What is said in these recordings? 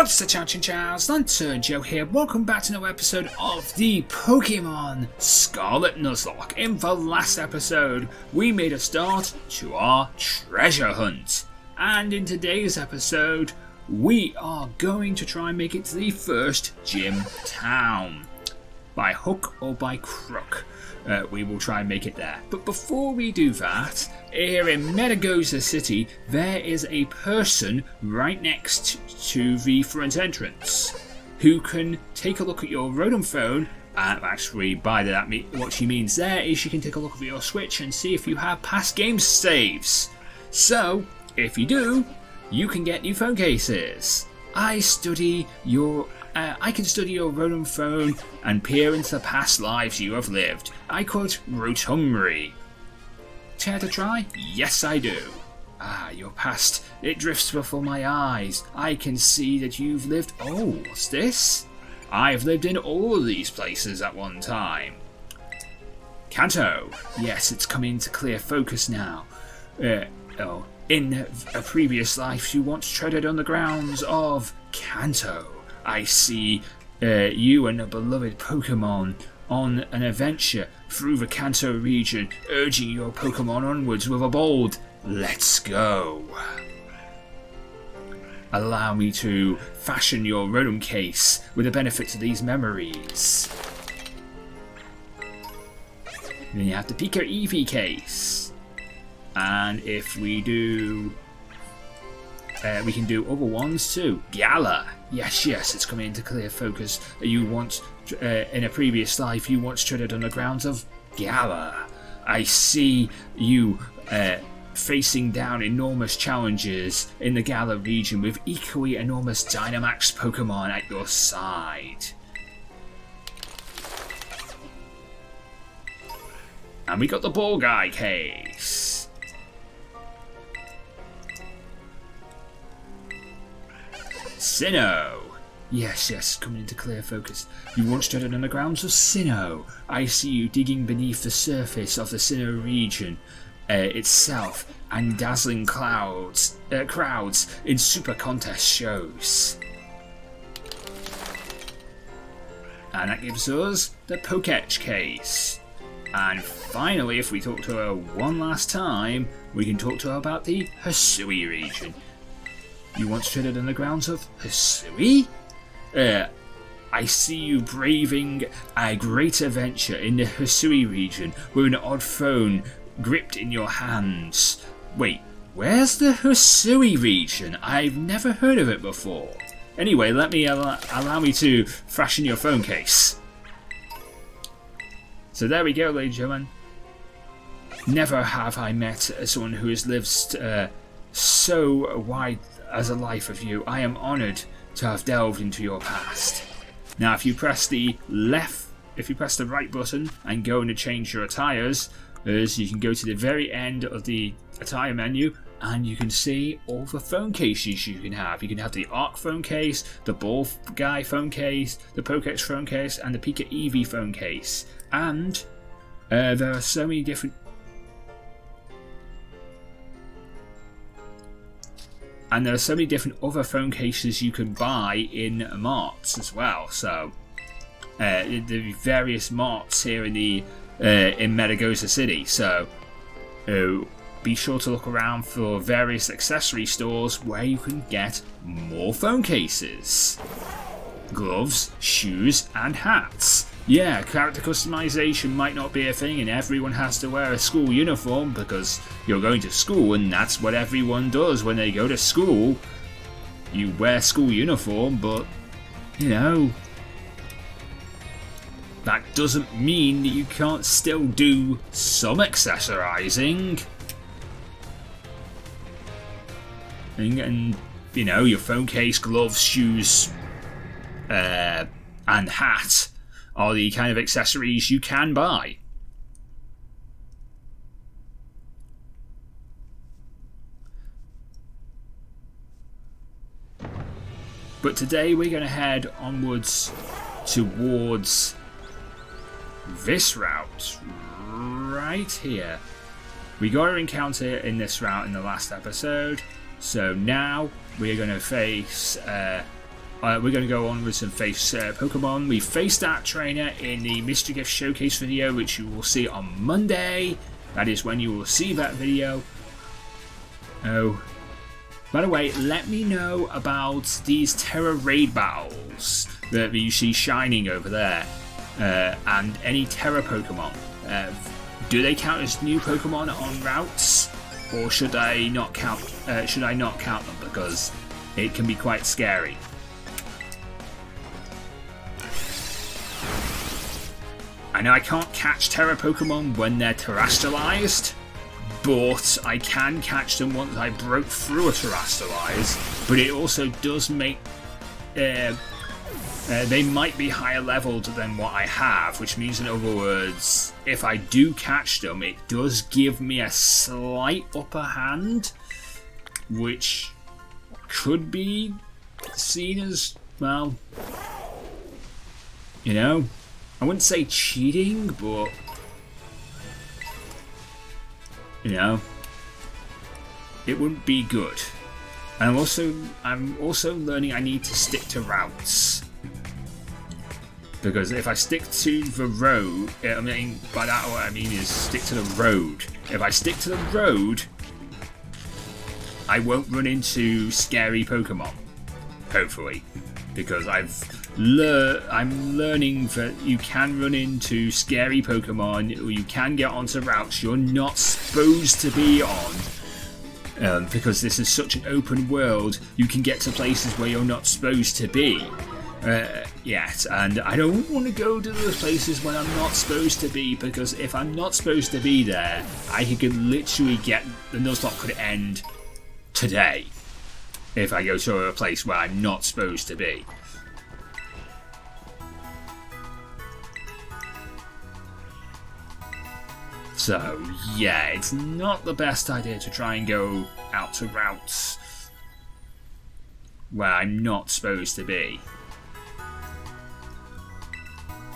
What's the Chinchows? LanturnJoe here. Welcome back to another episode of the Pokémon Scarlet Nuzlocke. In the last episode, we made a start to our treasure hunt. And in today's episode, we are going to try and make it to the first gym town. By hook or by crook, we will try and make it there. But before we do that, here in Medagoza City, there is a person right next to the front entrance who can take a look at your Rotom phone. Actually, by that, what she means there is she can take a look at your Switch and see if you have past game saves. So, if you do, you can get new phone cases. I can study your Rotom phone and peer into the past lives you have lived. I quote Rotomry. Care to try? Yes, I do. Your past, it drifts before my eyes. I can see that you've lived... Oh, what's this? I've lived in all these places at one time. Chinchow. Yes, it's coming into clear focus now. In a previous life, you once treaded on the grounds of Chinchow. I see you and a beloved Pokémon on an adventure through the Kanto region, urging your Pokémon onwards with a bold, let's go. Allow me to fashion your Rotom case with the benefits of these memories. Then you have the Pika Eevee case. And if we do... we can do other ones too. Gala. Yes, it's coming into clear focus. You once, in a previous life, you once treaded on the grounds of Gala. I see you facing down enormous challenges in the Gala region with equally enormous Dynamax Pokemon at your side. And we got the Ball Guy case. Sinnoh. Yes, coming into clear focus. You once treaded on the grounds of Sinnoh. I see you digging beneath the surface of the Sinnoh region itself and dazzling crowds in super contest shows. And that gives us the Pokétch case. And finally, if we talk to her one last time, we can talk to her about the Hisui region. You once treaded on the grounds of Hisui? I see you braving a great adventure in the Hisui region with an odd phone gripped in your hands. Wait, where's the Hisui region? I've never heard of it before. Anyway, let me allow me to fashion your phone case. So there we go, ladies and gentlemen. Never have I met someone who has lived so wide as a life of you. I am honoured to have delved into your past. Now, if you press the right button and go in to change your attires, you can go to the very end of the attire menu and you can see all the phone cases you can have. You can have the Arc phone case, the Ball Guy phone case, the Pokétch phone case, and the Pika Eevee phone case. And there are so many different... And there are so many different other phone cases you can buy in marts as well. So, the various marts here in Medagoza City. So, be sure to look around for various accessory stores where you can get more phone cases, gloves, shoes, and hats. Yeah, character customization might not be a thing and everyone has to wear a school uniform because you're going to school and that's what everyone does when they go to school. You wear school uniform, but, you know, that doesn't mean that you can't still do some accessorizing. And you know, your phone case, gloves, shoes, and hat are the kind of accessories you can buy. But today we're going to head onwards towards this route right here. We got an encounter in this route in the last episode, so now we're going to face we're going to go on with some face Pokemon. We faced that trainer in the Mystery Gift Showcase video, which you will see on Monday. That is when you will see that video. Oh, by the way, let me know about these Terra Raid battles that you see shining over there, and any Terra Pokemon. Do they count as new Pokemon on routes, or should I not count? Should I not count them because it can be quite scary? I know I can't catch Terra Pokemon when they're terrestrialized, but I can catch them once I broke through a terrestrialize. But it also does make they might be higher leveled than what I have, which means, in other words, if I do catch them, it does give me a slight upper hand, which could be seen as, well, you know, I wouldn't say cheating, but, you know, it wouldn't be good. And I'm also learning I need to stick to routes. Because if I stick to the road, I mean, by that what I mean is stick to the road. If I stick to the road, I won't run into scary Pokemon, hopefully. Because I'm learning that you can run into scary Pokemon, or you can get onto routes you're not supposed to be on. Because this is such an open world, you can get to places where you're not supposed to be. Yet, and I don't want to go to those places when I'm not supposed to be, because if I'm not supposed to be there, I could literally the Nuzlocke could end today if I go to a place where I'm not supposed to be. So yeah, it's not the best idea to try and go out to routes where I'm not supposed to be.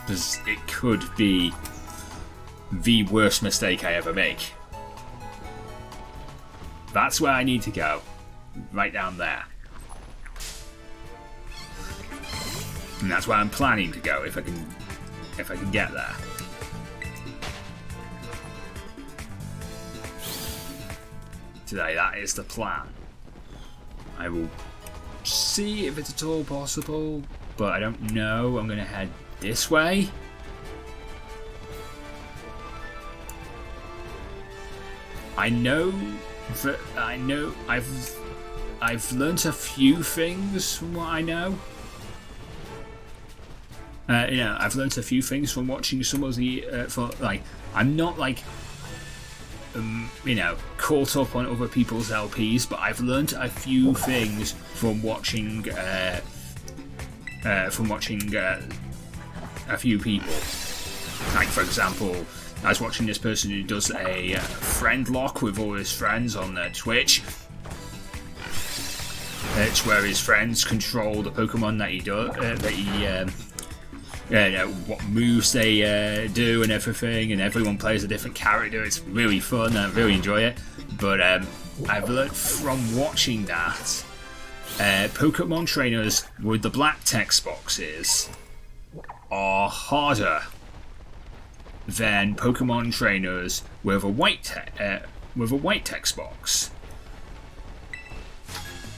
Because it could be the worst mistake I ever make. That's where I need to go. Right down there. And that's where I'm planning to go if I can get there. Today, that is the plan. I will see if it's at all possible, but I don't know. I'm going to head this way. I've learnt a few things from what I know. I've learnt a few things from watching some of the. I'm not caught up on other people's LPs, but I've learnt a few things from watching. A few people. Like, for example, I was watching this person who does a friend lock with all his friends on Twitch. It's where his friends control the Pokemon that he does, what moves they do and everything, and everyone plays a different character. It's really fun, I really enjoy it. But I've learned from watching that, Pokemon trainers with the black text boxes are harder than Pokemon trainers with a white text box.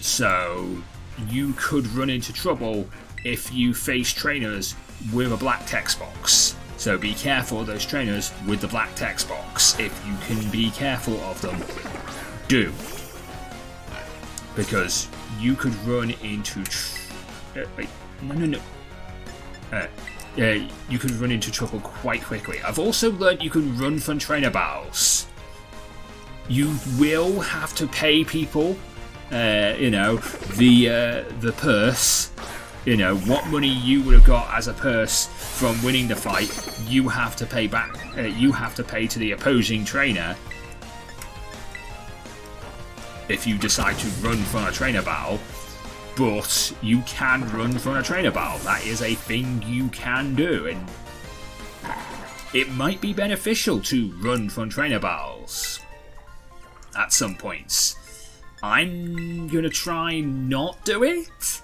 So you could run into trouble if you face trainers with a black text box. So be careful of those trainers with the black text box. If you can be careful of them, do. Because you could run into you could run into trouble quite quickly. I've also learned you can run from trainer battles. You will have to pay people, the purse. What money you would have got as a purse from winning the fight, you have to pay back. You have to pay to the opposing trainer if you decide to run from a trainer battle. But you can run from a trainer battle. That is a thing you can do, and it might be beneficial to run from trainer battles at some points. I'm gonna try not do it,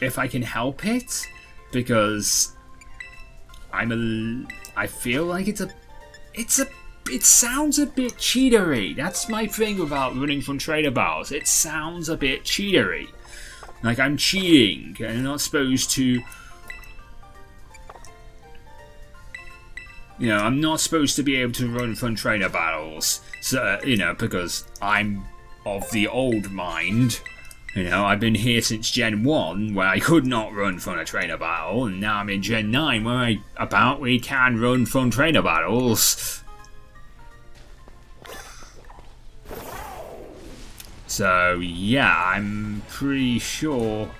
if I can help it, because I feel like it sounds a bit cheatery. That's my thing about running from trainer battles. It sounds a bit cheatery. Like I'm cheating and I'm not supposed to... You know, I'm not supposed to be able to run from trainer battles. So, you know, because I'm of the old mind. You know, I've been here since Gen 1, where I could not run from a trainer battle, and now I'm in Gen 9, where I apparently can run from trainer battles. So, yeah, I'm pretty sure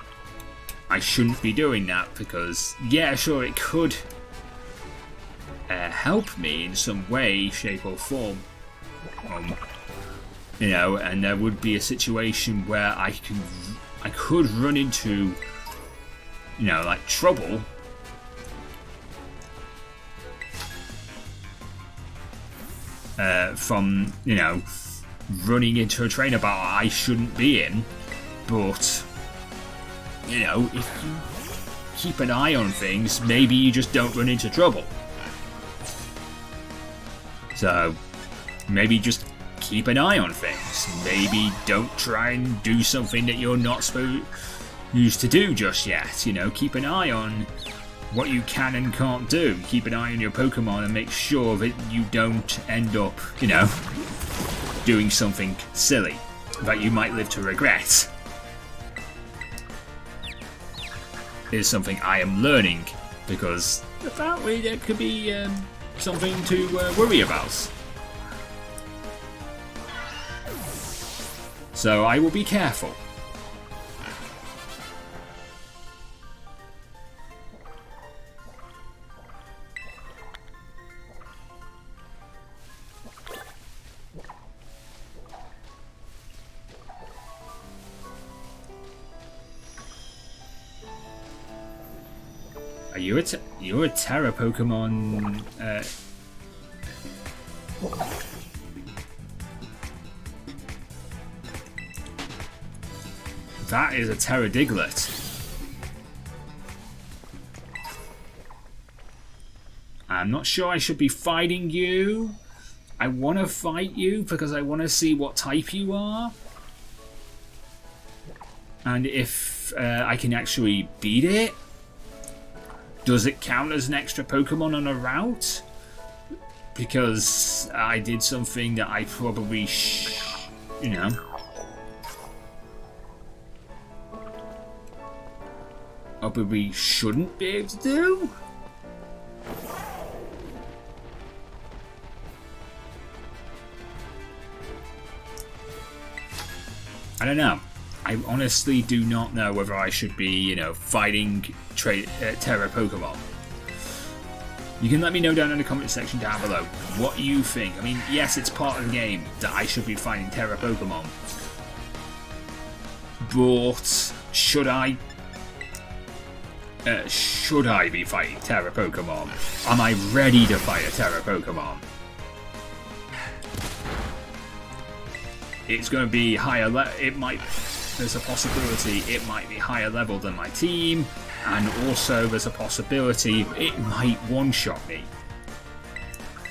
I shouldn't be doing that, because, yeah, sure, it could help me in some way, shape or form. You know, and there would be a situation where I could run into, you know, like trouble. From, you know, running into a trainer battle I shouldn't be in. But, you know, if you keep an eye on things, maybe you just don't run into trouble. So, maybe just keep an eye on things. Maybe don't try and do something that you're not supposed to do just yet. You know, keep an eye on what you can and can't do. Keep an eye on your Pokemon and make sure that you don't end up, you know, doing something silly that you might live to regret. Is something I am learning, because apparently there could be something to worry about. So I will be careful. You're a Terra Pokemon. That is a Terra Diglett. I'm not sure I should be fighting you. I want to fight you because I want to see what type you are. And if I can actually beat it. Does it count as an extra Pokemon on a route? Because I did something that I probably you know. Probably shouldn't be able to do? I don't know. I honestly do not know whether I should be, you know, fighting Terra Pokemon. You can let me know down in the comment section down below what you think. I mean, yes, it's part of the game that I should be fighting Terra Pokemon. But should I be fighting Terra Pokemon? Am I ready to fight a Terra Pokemon? It's going to be higher there's a possibility it might be higher level than my team, and also there's a possibility it might one-shot me.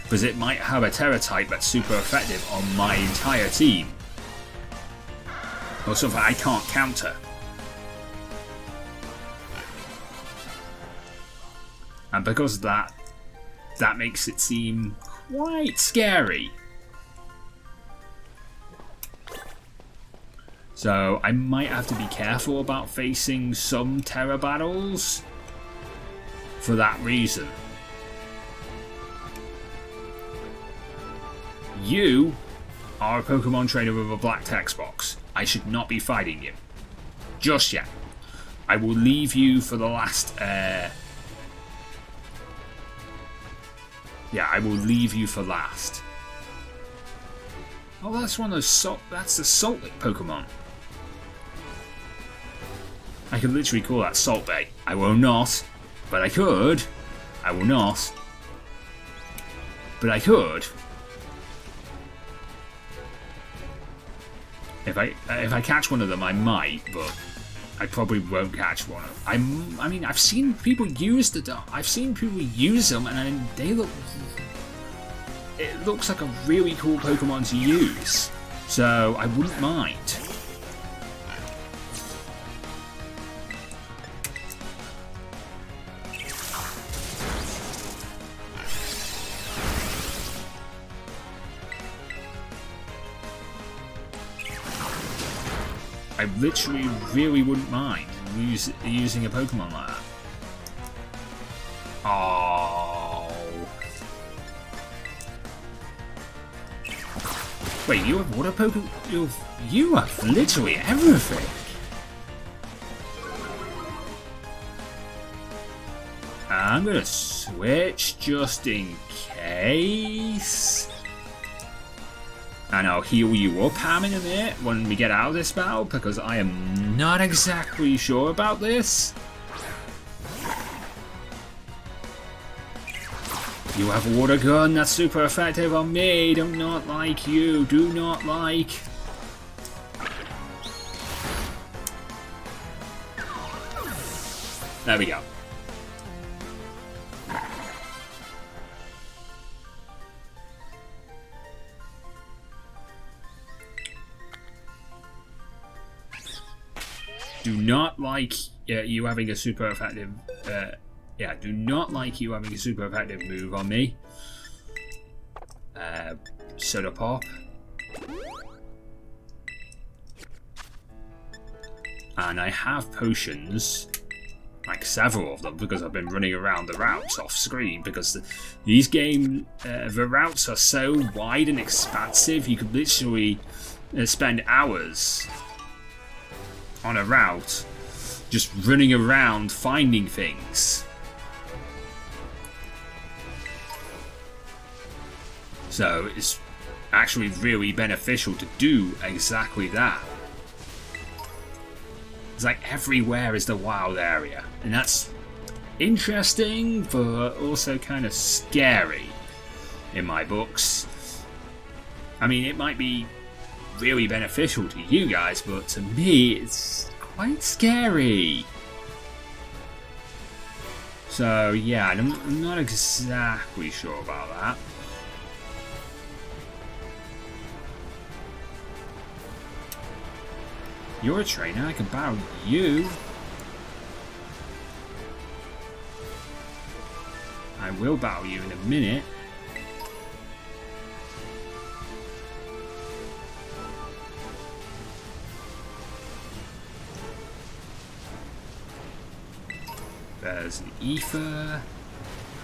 Because it might have a Terra type that's super effective on my entire team. Or something I can't counter. And because of that, that makes it seem quite scary. So I might have to be careful about facing some Terra battles for that reason. You are a Pokemon trainer with a black text box. I should not be fighting you. Just yet. I will leave you for the last... yeah, I will leave you for last. Oh, that's one of those that's the Salt-Lick Pokemon. I could literally call that Salt Bay. I will not, but I could. I will not, but I could. If I catch one of them, I might, but I probably won't catch one. I mean, I've seen people use I've seen people use them, and they look. It looks like a really cool Pokemon to use, so I wouldn't mind. I literally really wouldn't mind using a Pokemon like that. Oh. Wait, you have water Pokemon? You have literally everything. I'm gonna switch just in case. And I'll heal you up, Ham, in a minute when we get out of this battle, because I am not exactly sure about this. You have a water gun, that's super effective on me. Do not like you, do not like. There we go. Do not like you having a super effective. Yeah, do not like you having a super effective move on me. Soda Pop. And I have potions, like several of them, because I've been running around the routes off screen. Because these the routes are so wide and expansive, you could literally spend hours on a route just running around finding things. So it's actually really beneficial to do exactly that. It's like everywhere is the wild area, and that's interesting but also kind of scary in my books. I mean, it might be really beneficial to you guys, but to me it's quite scary. So yeah, I'm not exactly sure about that. You're a trainer, I can battle you. I will battle you in a minute. There's an Ether.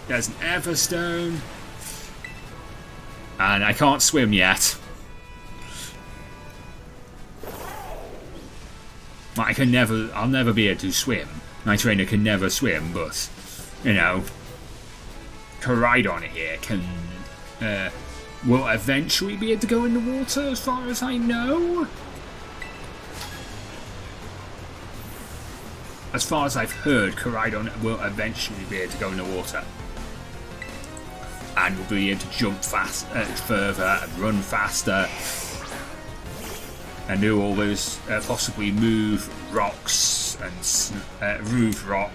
There's an Everstone. And I can't swim yet. I'll never be able to swim. My trainer can never swim, but, you know, Koraidon here will eventually be able to go in the water, as far as I know. As far as I've heard, Koraidon will eventually be able to go in the water. And will be able to jump further and run faster. And do all those, possibly move rocks and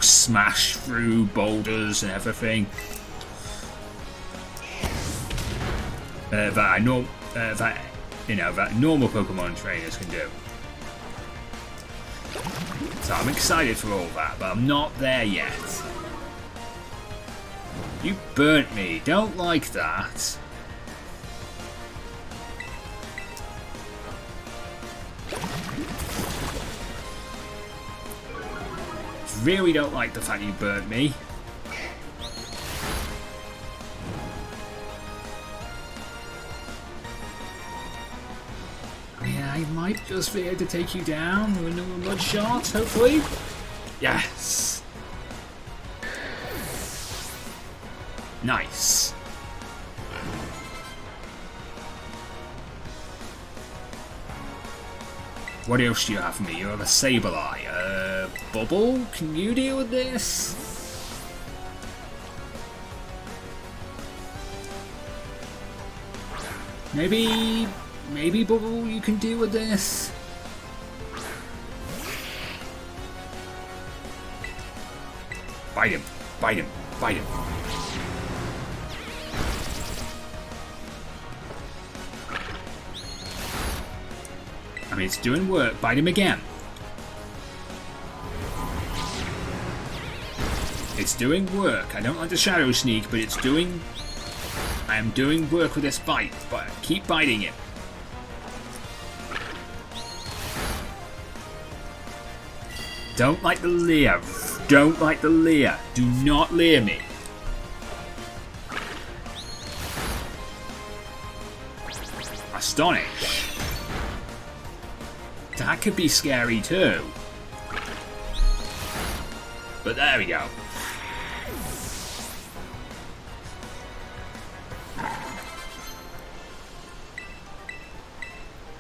smash through boulders and everything. That normal Pokemon trainers can do. So I'm excited for all that, but I'm not there yet. You burnt me, don't like that. Really don't like the fact you burnt me. Yeah, I might just be able to take you down with another mud shot, hopefully. Yes. Nice. What else do you have for me? You have a Sableye. Bubble? Can you deal with this? Maybe Bubble, you can deal with this? Bite him. Bite him. Bite him. I mean, it's doing work. Bite him again. It's doing work. I don't like the shadow sneak, but it's doing... I am doing work with this bite, but keep biting it. Don't like the leer. Don't like the leer. Do not leer me. Astonish. That could be scary too. But there we go.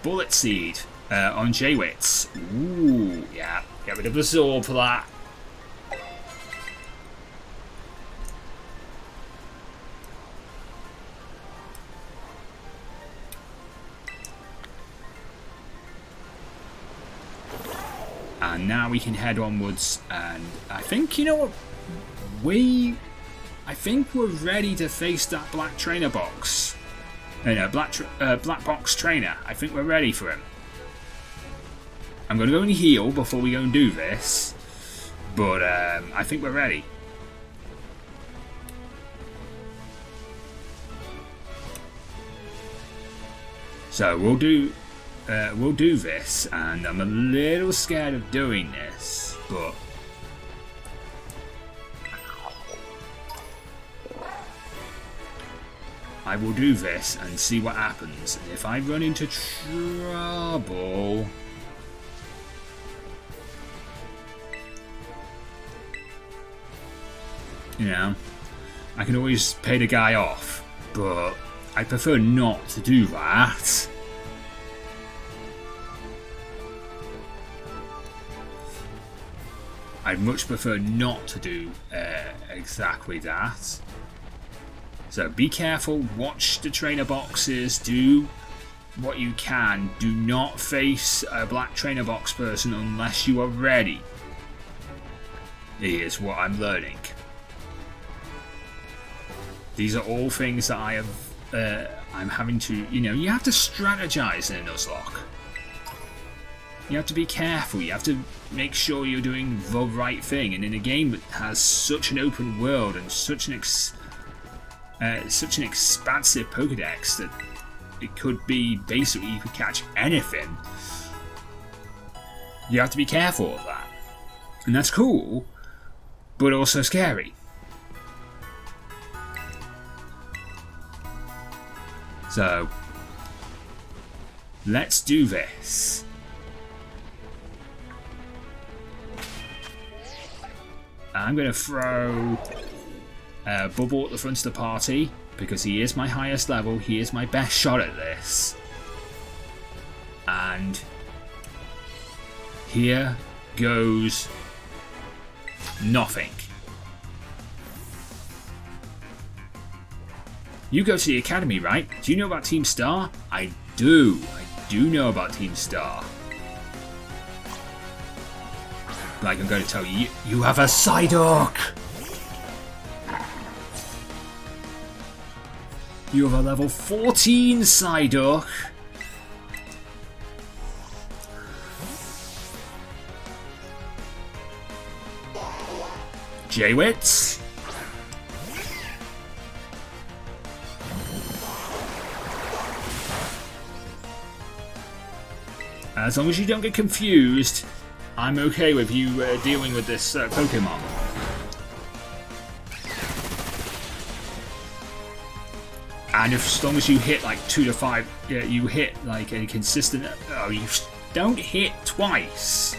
Bullet Seed on J-Wits. Ooh, yeah. Get rid of the sword for that. And now we can head onwards, and I think, you know what, I think we're ready to face that black trainer box. No, black box trainer. I think we're ready for him. I'm going to go and heal before we go and do this, but I think we're ready. So we'll do this, and I'm a little scared of doing this, but I will do this and see what happens. And if I run into trouble, you know, I can always pay the guy off, but I prefer not to do that. I'd much prefer not to do exactly that. So be careful, watch the trainer boxes, do what you can. Do not face a black trainer box person unless you are ready. Here's what I'm learning. These are all things that I have, I'm having to, you know, you have to strategize in a Nuzlocke. You have to be careful, you have to make sure you're doing the right thing, and in a game that has such an open world and such an expansive Pokedex that it could be basically you could catch anything, you have to be careful of that. And that's cool, but also scary. So, let's do this. I'm going to throw Bubble at the front of the party because he is my highest level, he is my best shot at this. And here goes nothing. You go to the academy, right? Do you know about Team Star? I do. I do know about Team Star. Like I'm going to tell you, you have a Psyduck! You have a level 14 Psyduck! J-Wits? As long as you don't get confused, I'm okay with you dealing with this Pokemon. And as long as you hit like 2 to 5, you hit like a consistent. Oh, you don't hit twice.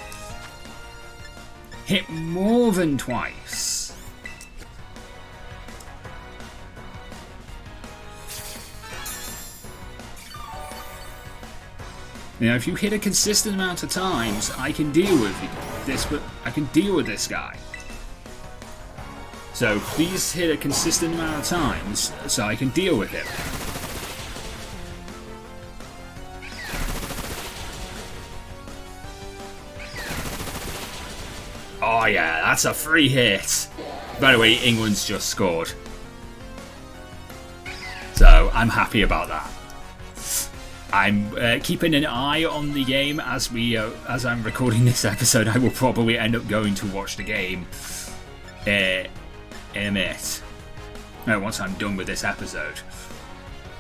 Hit more than twice. Now, if you hit a consistent amount of times, I can deal with this. But I can deal with this guy. So please hit a consistent amount of times, so I can deal with him. Oh yeah, that's a free hit. By the way, England's just scored. So I'm happy about that. I'm keeping an eye on the game as I'm recording this episode. I will probably end up going to watch the game in a minute. No, once I'm done with this episode.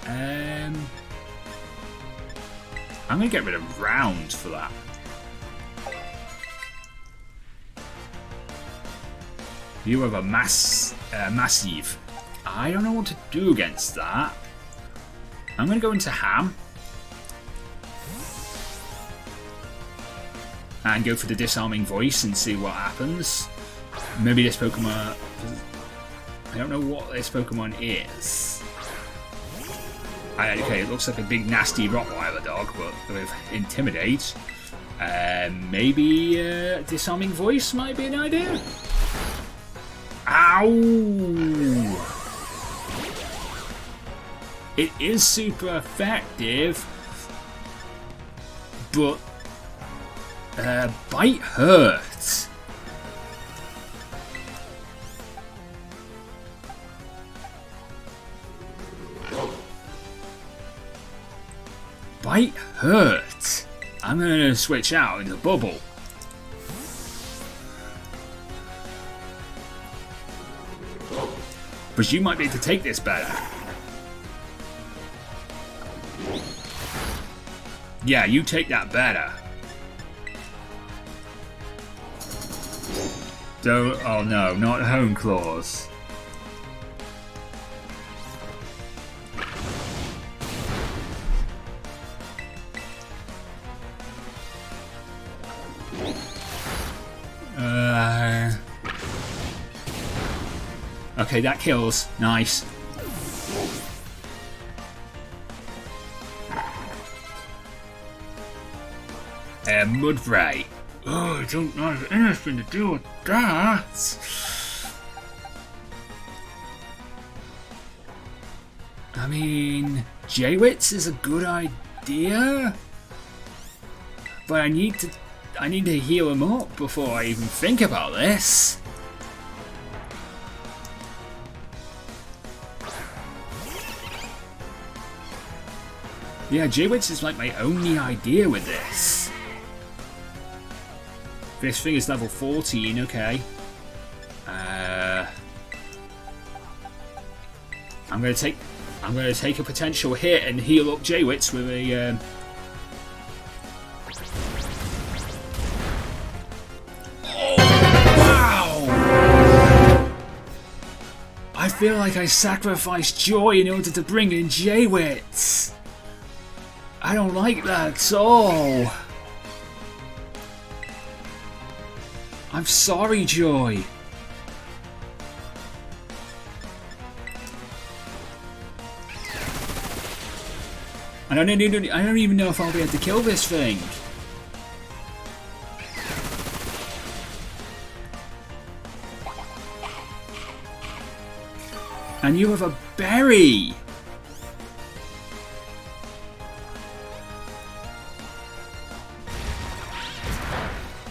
I'm going to get rid of round for that. You have a massive. I don't know what to do against that. I'm going to go into ham. And go for the disarming voice and see what happens. Maybe this Pokemon... I don't know what this Pokemon is. Okay, it looks like a big nasty Rottweiler dog, but with Intimidate. Maybe disarming voice might be an idea. Ow! It is super effective, but bite hurts. Bite hurts. I'm gonna switch out into bubble. But you might be able to take this better. Yeah, you take that better. Don't. Oh no, not home claws. Okay, that kills. Nice. Mudbray. Oh, I don't have anything to do with that. I mean, J-Wits is a good idea, but I need to heal him up before I even think about this. Yeah, J-Wits is like my only idea with this. This thing is level 14, okay. I'm gonna take a potential hit and heal up J-Wits with a Oh wow! I feel like I sacrificed Joy in order to bring in J-Wits. I don't like that at all. I'm sorry, Joy. I don't even know if I'll be able to kill this thing. And you have a berry.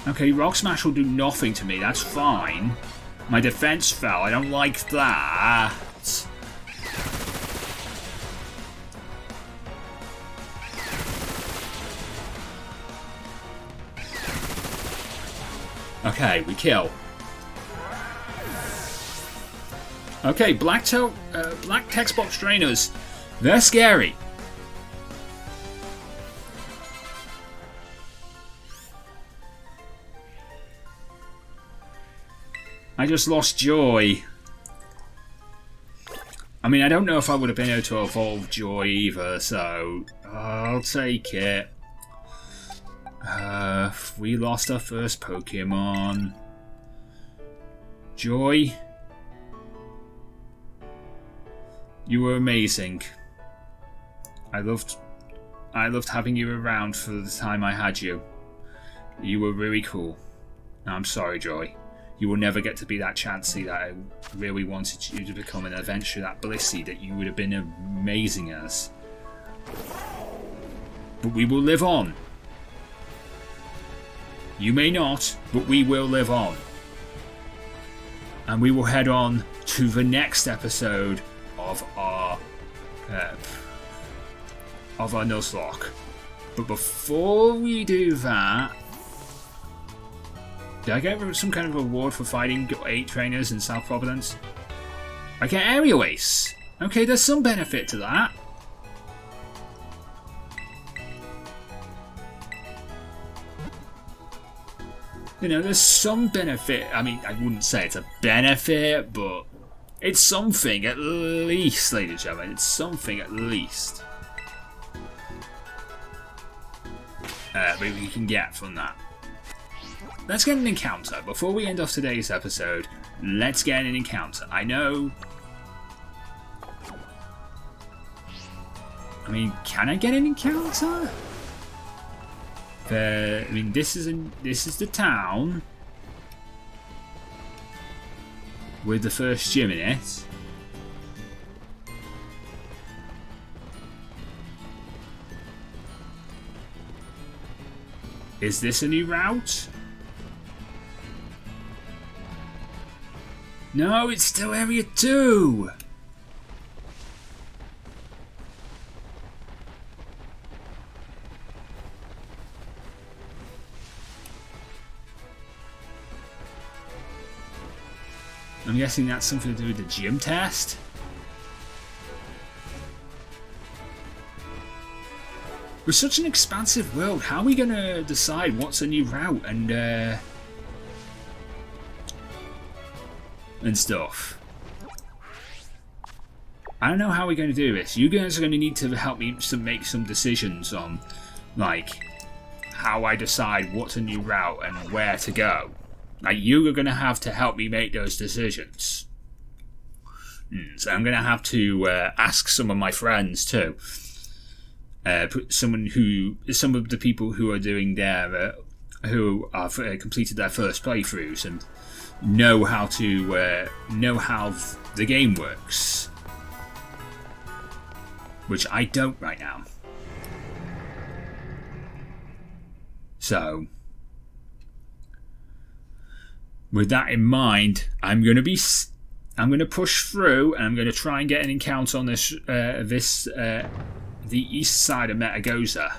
Okay, Rock Smash will do nothing to me, that's fine. My defense fell, I don't like that. Okay, we kill. Okay, black text box trainers. They're scary. I just lost Joy. I mean, I don't know if I would have been able to evolve Joy either, so I'll take it. We lost our first Pokemon. Joy, you were amazing. I loved having you around for the time I had you. You were really cool. No, I'm sorry, Joy. You will never get to be that Chansey that I really wanted you to become, and eventually that Blissey that you would have been amazing as. But we will live on. You may not, but we will live on. and we will head on to the next episode of our Nuzlocke. But before we do that, did I get some kind of reward for fighting 8 trainers in South Providence? I get Aerial Ace. Okay, there's some benefit to that. You know, there's some benefit. I mean, I wouldn't say it's a benefit, but it's something at least, ladies and gentlemen. It's something at least. Maybe we can get from that. Let's get an encounter. Before we end off today's episode, let's get an encounter. I know... I mean, can I get an encounter? I mean, this is the town with the first gym in it. Is this a new route? No, it's still Area 2! I'm guessing that's something to do with the gym test? With such an expansive world, how are we going to decide what's a new route and stuff? I don't know how we're going to do this. You guys are going to need to help me to make some decisions on, like, how I decide what's a new route and where to go. Like, you are going to have to help me make those decisions. So I'm going to have to ask some of my friends too. Some of the people who are doing their, who have completed their first playthroughs and know how the game works, which I don't right now. So, with that in mind, I'm going to push through, and I'm going to try and get an encounter on the east side of Metagoza.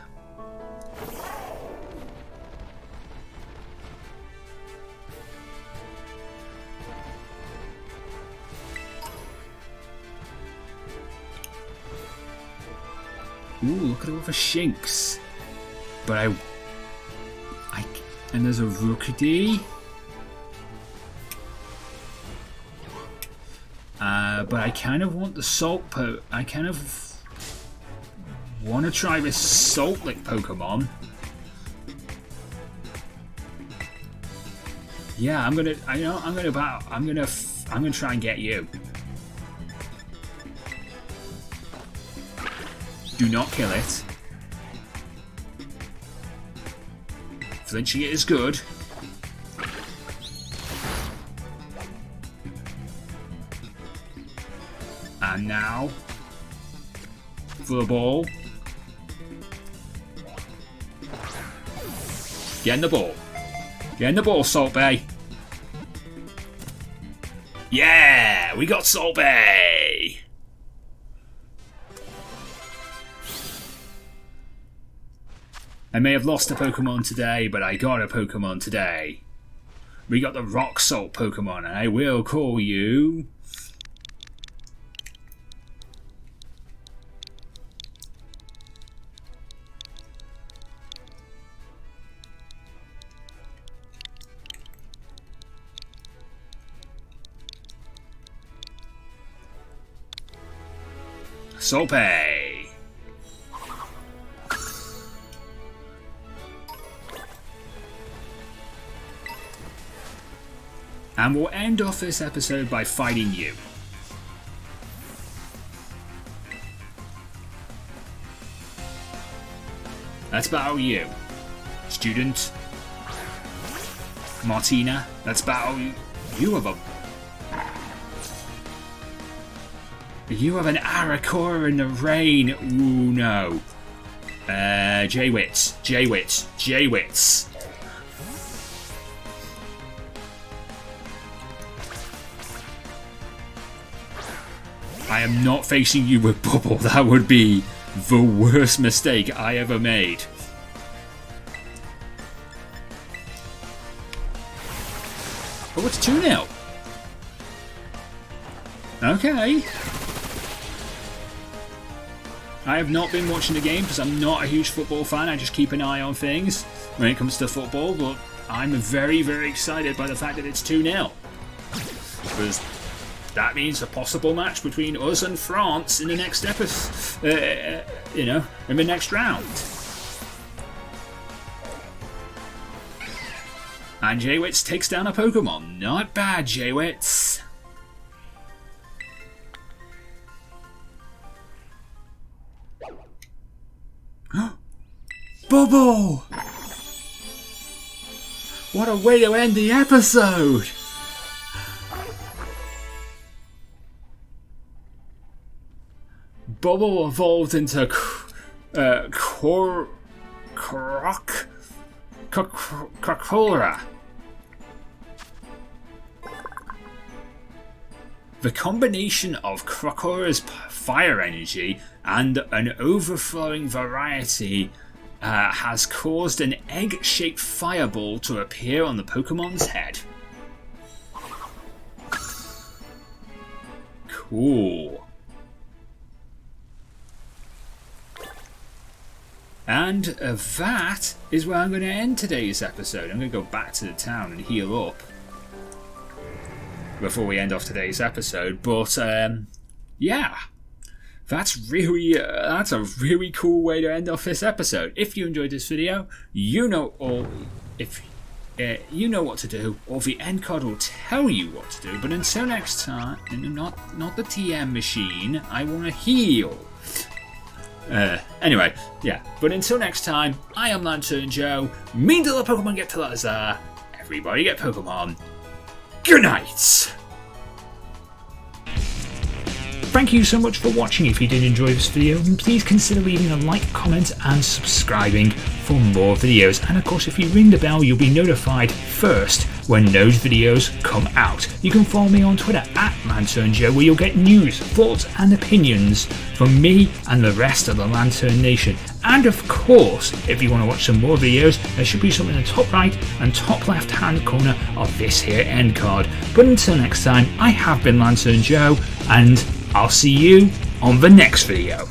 Ooh, look at all the Shinx. But and there's a Rookidee. But I kind of want the Salt I kind of want to try this Salt Lick Pokemon. Yeah, I'm gonna try and get you. Do not kill it. Flinching it is good. And now for the ball. Get in the ball. Get in the ball, Salt Bay. Yeah, we got Salt Bay. I may have lost a Pokemon today, but I got a Pokemon today. We got the Rock Salt Pokemon, and I will call you... Solpay. And we'll end off this episode by fighting you. Let's battle you. Student. Martina. Let's battle you. You have an Aracora in the rain. Ooh, no. J-Wits. I am not facing you with Bubble. That would be the worst mistake I ever made. Oh, it's 2-0. Okay. I have not been watching the game because I'm not a huge football fan. I just keep an eye on things when it comes to football, but I'm very, very excited by the fact that it's 2-0. Because that means a possible match between us and France in the next episode, in the next round. And Jaywitz takes down a Pokemon. Not bad, Jaywitz. Bubble! What a way to end the episode! Bubble evolved into Crocora. The combination of Crocora's fire energy and an overflowing variety has caused an egg-shaped fireball to appear on the Pokemon's head. Cool. And that is where I'm going to end today's episode. I'm going to go back to the town and heal up before we end off today's episode. But yeah, that's a really cool way to end off this episode. If you enjoyed this video, you know what to do, or the end card will tell you what to do. But until next time, not the TM machine. I want to heal. Anyway, yeah. But until next time, I am LanturnJoe. Mean till the Pokemon get to Lazar. Everybody get Pokemon. Good night. Thank you so much for watching. If you did enjoy this video, then please consider leaving a like, comment and subscribing for more videos. And of course, if you ring the bell, you'll be notified first when those videos come out. You can follow me on Twitter at LanturnJoe, where you'll get news, thoughts and opinions from me and the rest of the Lantern Nation. And of course, if you want to watch some more videos, there should be some in the top right and top left hand corner of this here end card. But until next time, I have been LanturnJoe, and I'll see you on the next video.